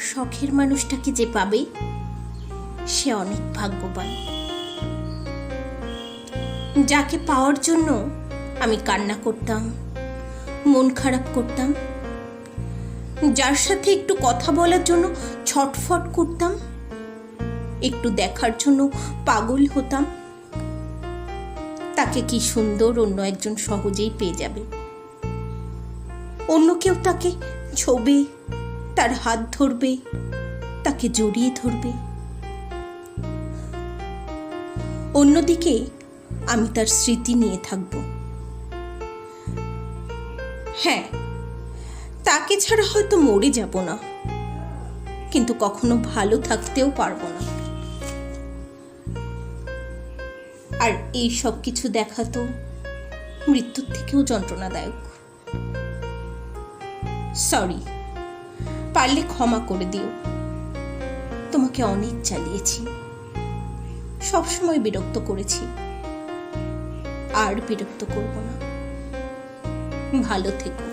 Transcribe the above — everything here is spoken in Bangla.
শখের মানুষটাকে যে পাবে সে অনেক ভাগ্যবান। যাকে পাওয়ার জন্য আমি কান্না করতাম, মন খারাপ করতাম, যার সাথে একটু কথা বলার জন্য ছটফট করতাম, একটু দেখার জন্য পাগল হতাম, তাকে কি সুন্দর অন্য একজন সহজেই পেয়ে যাবে। অন্য কেউ তাকে ছোবে, তার হাত ধরবে, তাকে জড়িয়ে ধরবে। অন্যদিকে আমি তার স্মৃতি নিয়ে থাকব। হ্যাঁ, তাকে ছাড়া হয়তো মরে যাব না, কিন্তু কখনো ভালো থাকতেও পারবো না। আর এই সব কিছু দেখা তো মৃত্যুর থেকেও যন্ত্রণাদায়ক। সরি, পারলে ক্ষমা করে দিও। তোমাকে অনেক জ্বালিয়েছি, সবসময় বিরক্ত করেছি, আর বিরক্ত করব না। ভালো থেকো।